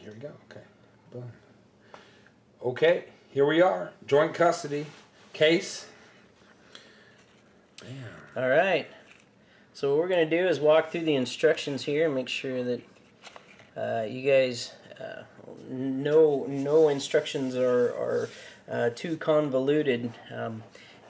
here we go. Okay. Boom. Okay, here we are. Joint custody case. Bam. All right. So what we're going to do is walk through the instructions here and make sure that you guys no instructions are too convoluted.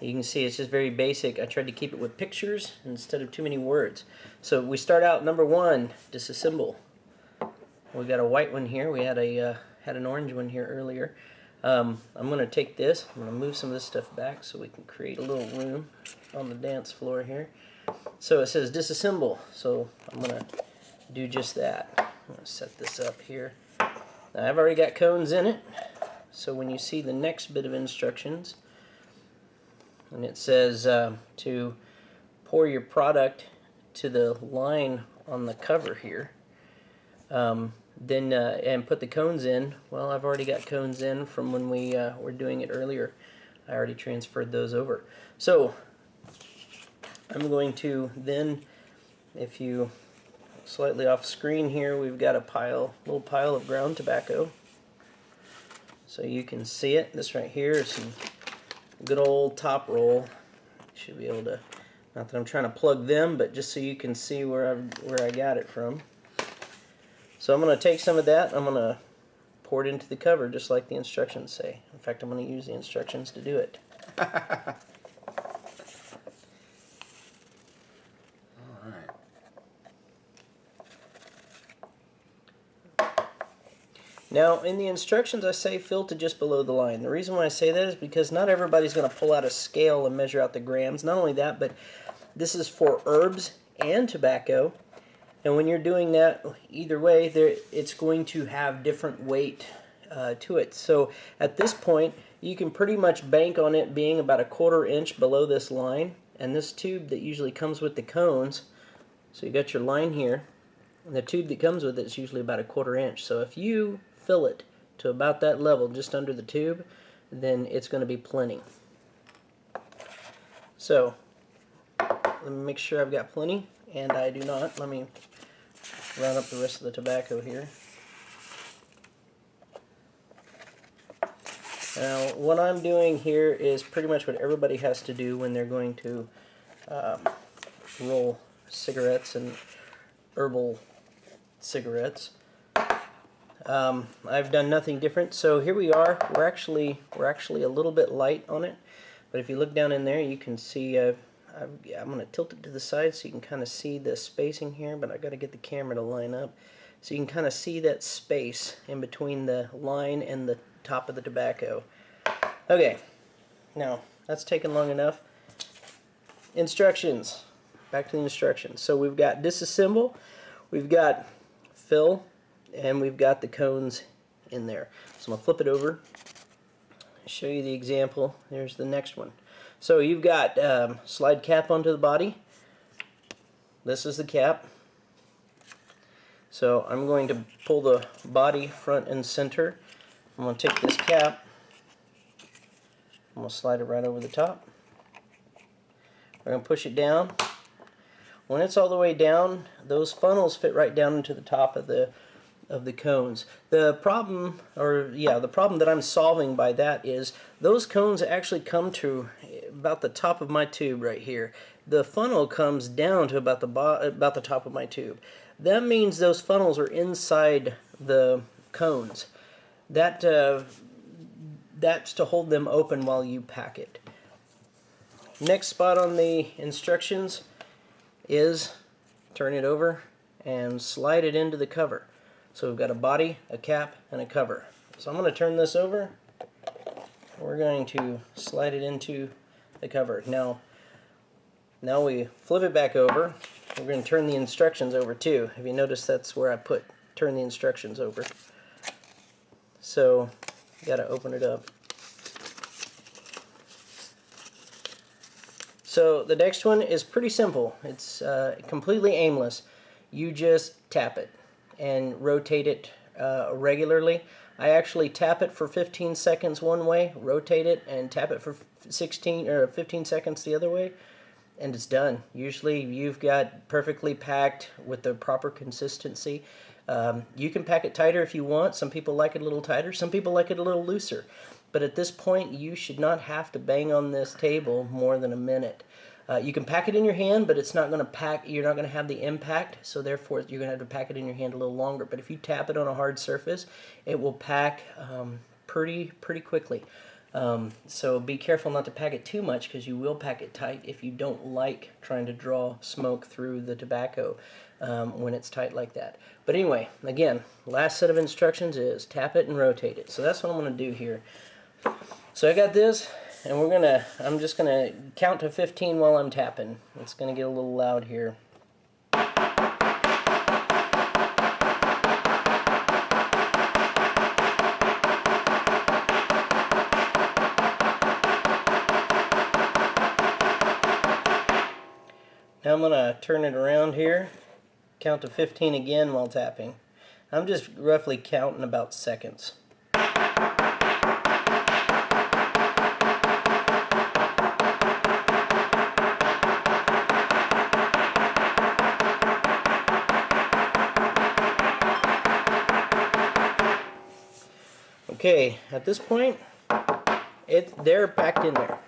You can see it's just very basic. I tried to keep it with pictures instead of too many words. So we start out number 1, disassemble. We got a white one here. We had an orange one here earlier. I'm going to take this. I'm going to move some of this stuff back so we can create a little room on the dance floor here. So it says disassemble. So I'm going to do just that. I'm going to set this up here. Now I've already got cones in it. So when you see the next bit of instructions, and it says to pour your product to the line on the cover here, then and put the cones in. Well, I've already got cones in from when we were doing it earlier. I already transferred those over. So I'm going to then, if you slightly off screen here, we've got a little pile of ground tobacco. So you can see it. This right here is some good old top roll. Should be able to, not that I'm trying to plug them, but just so you can see where I got it from. So I'm going to take some of that, I'm going to pour it into the cover just like the instructions say. In fact, I'm going to use the instructions to do it. Now, in the instructions I say fill to just below the line. The reason why I say that is because not everybody's going to pull out a scale and measure out the grams. Not only that, but this is for herbs and tobacco. And when you're doing that, either way, it's going to have different weight to it. So at this point, you can pretty much bank on it being about a 1/4 inch below this line. And this tube that usually comes with the cones, so you got your line here, and the tube that comes with it is usually about a 1/4 inch. So if you fill it to about that level, just under the tube, then it's going to be plenty. So let me make sure I've got plenty, and I do not. Let me round up the rest of the tobacco here. Now what I'm doing here is pretty much what everybody has to do when they're going to roll cigarettes and herbal cigarettes. I've done nothing different. So here we are. We're actually a little bit light on it, but if you look down in there, you can see. I'm going to tilt it to the side so you can kind of see the spacing here, but I've got to get the camera to line up so you can kind of see that space in between the line and the top of the tobacco. Okay, now that's taken long enough. Instructions. Back to the instructions. So we've got disassemble, we've got fill, and we've got the cones in there. So I'm going to flip it over, show you the example. There's the next one. So you've got slide cap onto the body. This is the cap. So I'm going to pull the body front and center. I'm going to take this cap, I'm going to slide it right over the top. We're going to push it down. When it's all the way down, those funnels fit right down into the top of the cones. The problem that I'm solving by that is those cones actually come to about the top of my tube right here. The funnel comes down to about the top of my tube. That means those funnels are inside the cones. That's to hold them open while you pack it. Next spot on the instructions is turn it over and slide it into the cover. So we've got a body, a cap, and a cover. So I'm going to turn this over. We're going to slide it into the cover. Now we flip it back over. We're going to turn the instructions over too. If you notice, that's where I put turn the instructions over. So got to open it up. So the next one is pretty simple. It's completely aimless. You just tap it and rotate it regularly. I actually tap it for 15 seconds one way, rotate it, and tap it for 15 seconds the other way, and it's done. Usually you've got perfectly packed with the proper consistency. You can pack it tighter if you want. Some people like it a little tighter. Some people like it a little looser. But at this point, you should not have to bang on this table more than a minute. You can pack it in your hand, but it's not going to pack. You're not going to have the impact, so therefore you're going to have to pack it in your hand a little longer. But if you tap it on a hard surface, it will pack pretty quickly. So be careful not to pack it too much, because you will pack it tight if you don't like trying to draw smoke through the tobacco when it's tight like that. But anyway, again, last set of instructions is tap it and rotate it. So that's what I'm going to do here. So I got this, and I'm just gonna count to 15 while I'm tapping. It's gonna get a little loud here. Now I'm gonna turn it around here, count to 15 again while tapping. I'm just roughly counting about seconds. Okay, at this point, they're packed in there.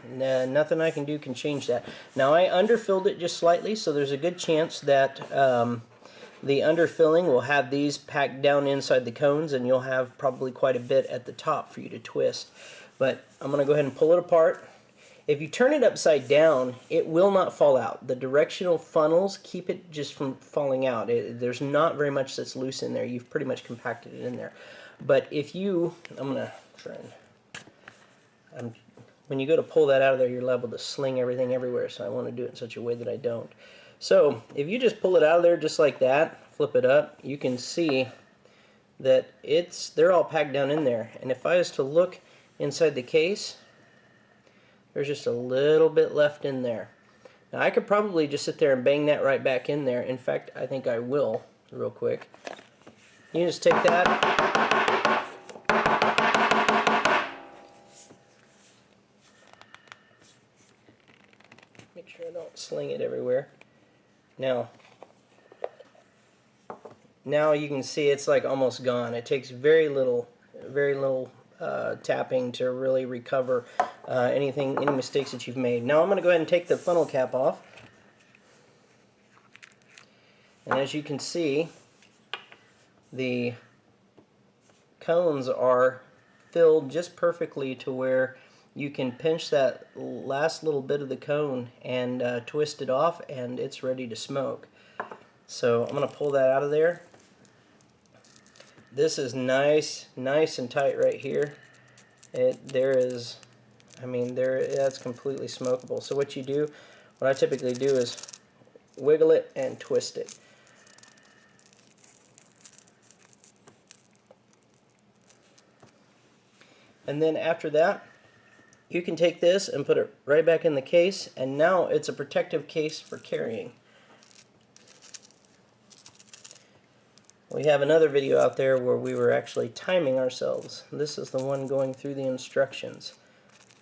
Nothing I can do can change that. Now I underfilled it just slightly, so there's a good chance that the underfilling will have these packed down inside the cones, and you'll have probably quite a bit at the top for you to twist. But I'm going to go ahead and pull it apart. If you turn it upside down, it will not fall out. The directional funnels keep it just from falling out. There's not very much that's loose in there. You've pretty much compacted it in there. But if you, I'm going to try and, when you go to pull that out of there, you're liable to sling everything everywhere, so I want to do it in such a way that I don't. So if you just pull it out of there just like that, flip it up, you can see that they're all packed down in there. And if I was to look inside the case, there's just a little bit left in there. Now I could probably just sit there and bang that right back in there. In fact, I think I will real quick. You just take that, make sure I don't sling it everywhere. Now you can see it's like almost gone. It takes very little tapping to really recover any mistakes that you've made. Now I'm going to go ahead and take the funnel cap off, and as you can see, the cones are filled just perfectly to where you can pinch that last little bit of the cone and twist it off, and it's ready to smoke. So I'm going to pull that out of there. This is nice and tight right here. That's completely smokable. So what I typically do is wiggle it and twist it. And then after that, you can take this and put it right back in the case, and now it's a protective case for carrying. We have another video out there where we were actually timing ourselves. This is the one going through the instructions.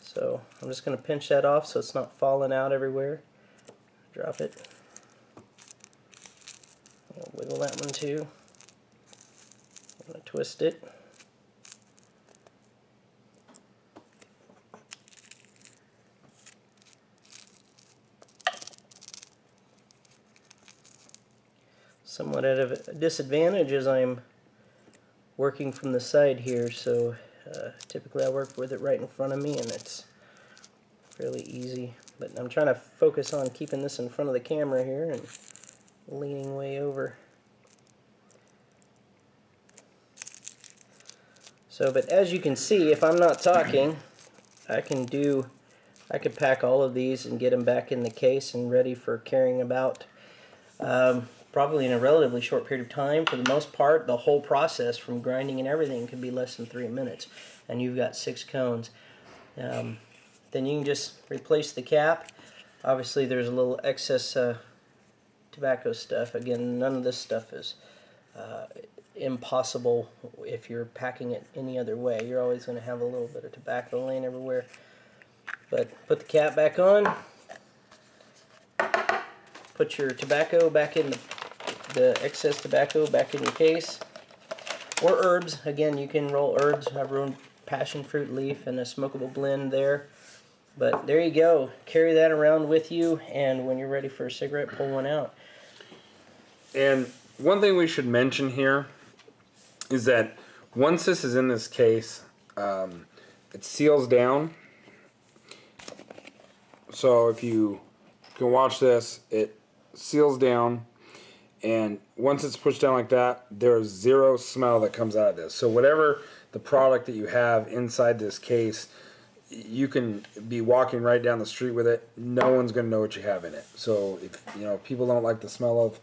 So I'm just going to pinch that off so it's not falling out everywhere. Drop it. I'll wiggle that one too. I'm going to twist it. Somewhat at a disadvantage as I'm working from the side here, so typically I work with it right in front of me, and it's fairly easy. But I'm trying to focus on keeping this in front of the camera here and leaning way over. So, but as you can see, if I'm not talking, I could pack all of these and get them back in the case and ready for carrying about. Probably in a relatively short period of time. For the most part, the whole process from grinding and everything could be less than 3 minutes, and you've got 6 cones. Then you can just replace the cap. Obviously there's a little excess tobacco stuff. Again, none of this stuff is impossible if you're packing it any other way. You're always going to have a little bit of tobacco laying everywhere. But put the cap back on. Put your tobacco back in the excess tobacco back in your case. or herbs. Again, you can roll herbs. I've rolled passion fruit leaf and a smokable blend there. But there you go. Carry that around with you, and when you're ready for a cigarette, pull one out. And one thing we should mention here is that once this is in this case, it seals down. So if you can watch this, it seals down, and once it's pushed down like that, there's zero smell that comes out of this. So whatever the product that you have inside this case, you can be walking right down the street with it. No one's going to know what you have in it. So if people don't like the smell of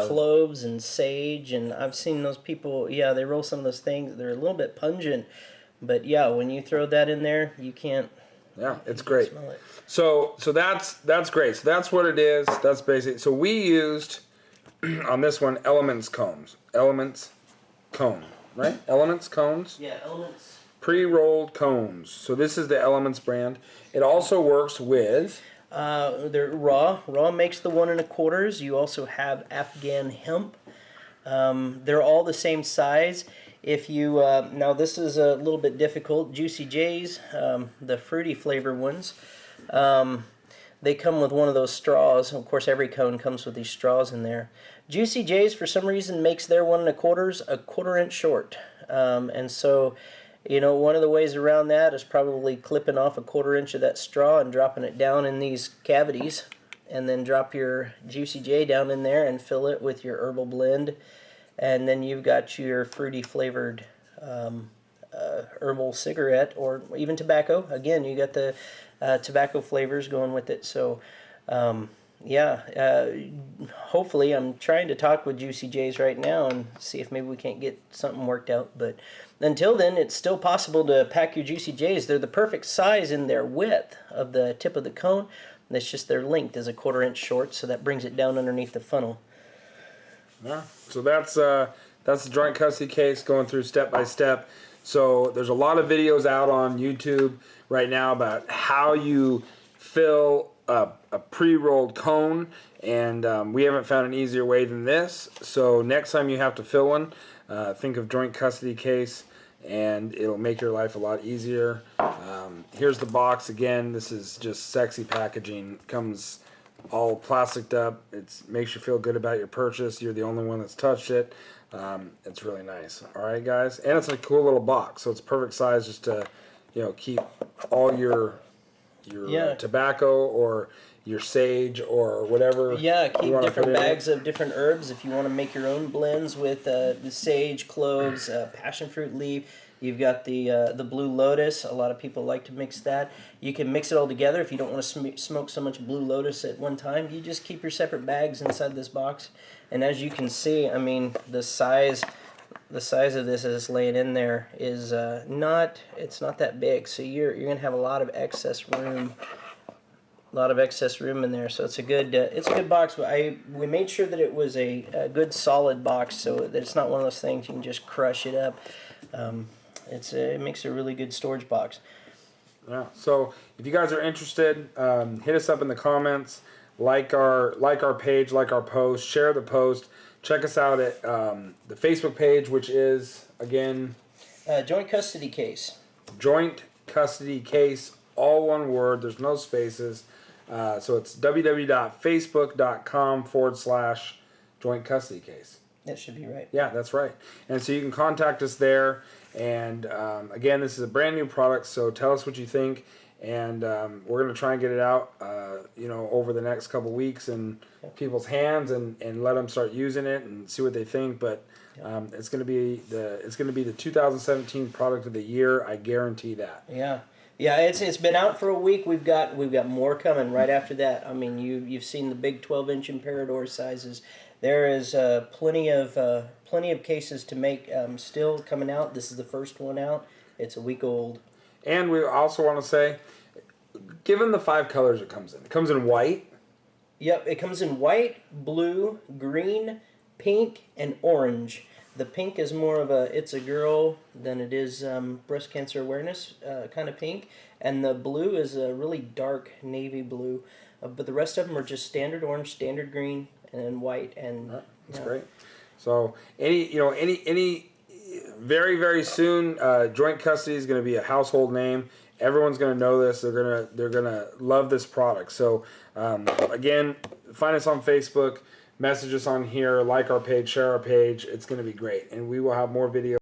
cloves and sage, and I've seen those people, they roll some of those things. They're a little bit pungent, but when you throw that in there, you can't. Yeah, it's great. Smell it. So that's great. So that's what it is. That's basic. So we used on this one Elements cones. Elements cone, right? Elements cones. Yeah, Elements. Pre-rolled cones. So this is the Elements brand. It also works with. They're raw. Raw makes the 1 1/4s. You also have Afghan hemp. They're all the same size. If you now this is a little bit difficult. Juicy J's, the fruity flavor ones, they come with one of those straws. Of course, every cone comes with these straws in there. Juicy J's for some reason makes their 1 1/4s a 1/4 inch short, and so. One of the ways around that is probably clipping off a 1/4 inch of that straw and dropping it down in these cavities, and then drop your Juicy J down in there and fill it with your herbal blend, and then you've got your fruity flavored herbal cigarette or even tobacco. Again, you got the tobacco flavors going with it. So, hopefully I'm trying to talk with Juicy J's right now and see if maybe we can't get something worked out. But until then, it's still possible to pack your Juicy J's. They're the perfect size in their width of the tip of the cone. That's just their length is a 1/4 inch short, so that brings it down underneath the funnel. Yeah. So that's the joint custody case going through step by step. So there's a lot of videos out on YouTube right now about how you fill a pre-rolled cone, and we haven't found an easier way than this. So next time you have to fill one, think of joint custody case, and it'll make your life a lot easier. Here's the box again. This is just sexy packaging. Comes all plasticed up. It makes you feel good about your purchase. You're the only one that's touched it. It's really nice. All right, guys, and it's a cool little box, so it's perfect size just to keep all your tobacco or your sage or whatever. Yeah, keep different bags of different herbs if you want to make your own blends with sage, cloves, passion fruit leaf. You've got the Blue Lotus. A lot of people like to mix that. You can mix it all together if you don't want to smoke so much Blue Lotus at one time. You just keep your separate bags inside this box. And as you can see, I mean, the size of this as it's laying in there is not that big. So you're gonna have a lot of excess room. In there, so it's a good box. But we made sure that it was a good solid box, so that it's not one of those things you can just crush it up. It makes a really good storage box. Yeah. So if you guys are interested, hit us up in the comments. Like our page, like our post, share the post. Check us out at the Facebook page, which is again Joint Custody Case. Joint Custody Case, all one word. There's no spaces. So it's www.facebook.com/joint custody case. That should be right. Yeah, that's right. And so you can contact us there. And again, this is a brand new product, so tell us what you think. And we're going to try and get it out, over the next couple weeks in people's hands and let them start using it and see what they think. But it's going to be the 2017 product of the year. I guarantee that. Yeah. Yeah, it's been out for a week. We've got more coming right after that. I mean, you've seen the big 12-inch Imperador sizes. There is plenty of cases to make still coming out. This is the first one out. It's a week old. And we also want to say, given the 5 colors it comes in white. Yep, it comes in white, blue, green, pink, and orange. The pink is more of it's a girl than it is breast cancer awareness kind of pink. And the blue is a really dark navy blue. But the rest of them are just standard orange, standard green, and then white. And That's great. So any very, very soon, joint custody is going to be a household name. Everyone's going to know this. They're gonna love this product. So again, find us on Facebook, message us on here, like our page, share our page. It's going to be great, and we will have more videos.